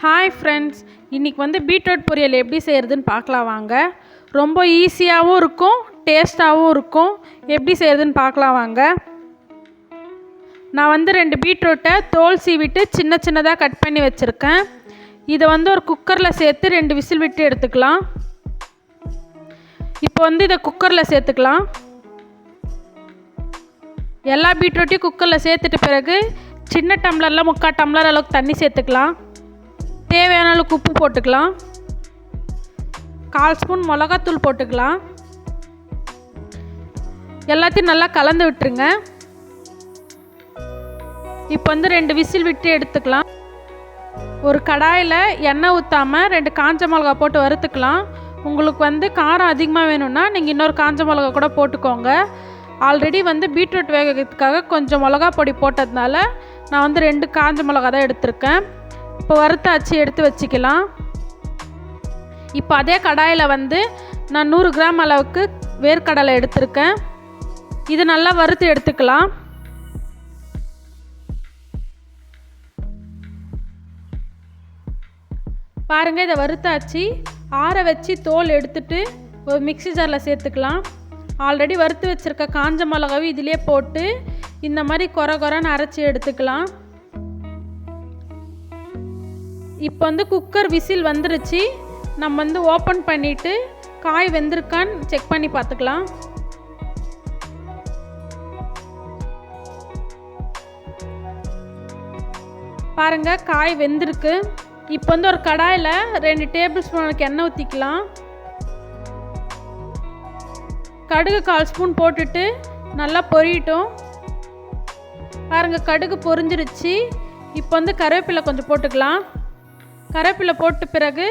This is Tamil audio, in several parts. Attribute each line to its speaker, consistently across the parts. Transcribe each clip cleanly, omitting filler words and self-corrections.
Speaker 1: ஹாய் ஃப்ரெண்ட்ஸ், இன்றைக்கி பீட்ரூட் பொரியல் எப்படி செய்கிறதுன்னு பார்க்கலாம் வாங்க. ரொம்ப ஈஸியாகவும் இருக்கும், டேஸ்ட்டாகவும் இருக்கும். எப்படி செய்கிறதுன்னு பார்க்கலாம் வாங்க. நான் 2 பீட்ரூட்டை தோல் சீவிட்டு சின்ன சின்னதாக கட் பண்ணி வச்சுருக்கேன். இதை ஒரு குக்கரில் சேர்த்து 2 விசில் விட்டு எடுத்துக்கலாம். இப்போ இதை குக்கரில் சேர்த்துக்கலாம். எல்லா பீட்ரூட்டையும் குக்கரில் சேர்த்துட்ட பிறகு சின்ன டம்ளரில் 3/4 டம்ளர் அளவுக்கு தண்ணி சேர்த்துக்கலாம். தேவையான அளவுக்கு உப்பு போட்டுக்கலாம். 1/4 ஸ்பூன் மிளகாத்தூள் போட்டுக்கலாம். எல்லாத்தையும் நல்லா கலந்து விட்டுருங்க. இப்போ 2 விசில் விட்டு எடுத்துக்கலாம். ஒரு கடாயில் எண்ணெய் ஊற்றாமல் 2 காஞ்ச மிளகா போட்டு வறுத்துக்கலாம். உங்களுக்கு காரம் அதிகமாக வேணும்னா நீங்கள் இன்னொரு காஞ்ச மிளகா கூட போட்டுக்கோங்க. ஆல்ரெடி பீட்ரூட் வேகிறதுக்காக கொஞ்சம் மிளகா பொடி போட்டதுனால நான் 2 காஞ்ச மிளகா தான் எடுத்திருக்கேன். இப்போ வறுத்தாச்சு, எடுத்து வச்சுக்கலாம். இப்போ அதே கடாயில் நான் 100 கிராம் அளவுக்கு வேர்க்கடலை எடுத்திருக்கேன். இது நல்லா வறுத்து எடுத்துக்கலாம். பாருங்கள், இதை வறுத்தாச்சு. ஆற வச்சு தோல் எடுத்துட்டு ஒரு மிக்ஸி ஜாரில் சேர்த்துக்கலாம். ஆல்ரெடி வறுத்து வச்சுருக்க காஞ்ச மிளகாவை இதிலே போட்டு இந்த மாதிரி கொரன்னு அரைச்சி எடுத்துக்கலாம். இப்போ குக்கர் விசில் வந்துருச்சு. நம்ம ஓப்பன் பண்ணிவிட்டு காய் வெந்திருக்கான்னு செக் பண்ணி பார்த்துக்கலாம். பாருங்கள், காய் வெந்திருக்கு. இப்போ ஒரு கடாயில் 2 டேபிள் ஸ்பூனுக்கு எண்ணெய் ஊற்றிக்கலாம். கடுகு 1/4 ஸ்பூன் போட்டுட்டு நல்லா பொரியட்டும். பாருங்கள், கடுகு பொரிஞ்சிருச்சு. இப்போ கருவேப்பிலை கொஞ்சம் போட்டுக்கலாம். கருவேப்பிலை போட்ட பிறகு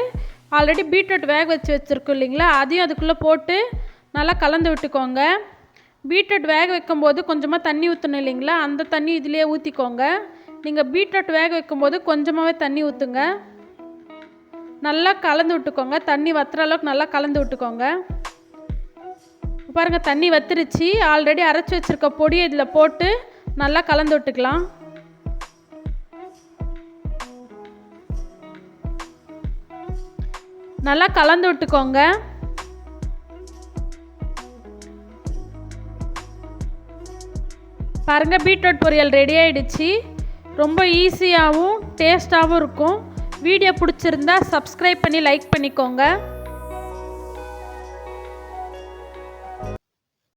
Speaker 1: ஆல்ரெடி பீட்ரூட் வேக வச்சுருக்கோம் இல்லைங்களா, அதையும் அதுக்குள்ளே போட்டு நல்லா கலந்து விட்டுக்கோங்க. பீட்ரூட் வேக வைக்கும்போது கொஞ்சமாக தண்ணி ஊற்றணும் இல்லைங்களா, அந்த தண்ணி இதிலே ஊற்றிக்கோங்க. நீங்கள் பீட்ரூட் வேக வைக்கும்போது கொஞ்சமாகவே தண்ணி ஊற்றுங்க. நல்லா கலந்து விட்டுக்கோங்க. தண்ணி வத்துற அளவுக்கு நல்லா கலந்து விட்டுக்கோங்க. பாருங்கள், தண்ணி வத்துருச்சு. ஆல்ரெடி அரைச்சி வச்சுருக்க பொடியை இதில் போட்டு நல்லா கலந்து விட்டுக்கலாம். நல்லா கலந்து விட்டுக்கோங்க. பாருங்கள், பீட்ரூட் பொரியல் ரெடி ஆகிடுச்சு. ரொம்ப ஈஸியாகவும் டேஸ்ட்டாகவும் இருக்கும். வீடியோ பிடிச்சிருந்தா சப்ஸ்கிரைப் பண்ணி லைக் பண்ணிக்கோங்க.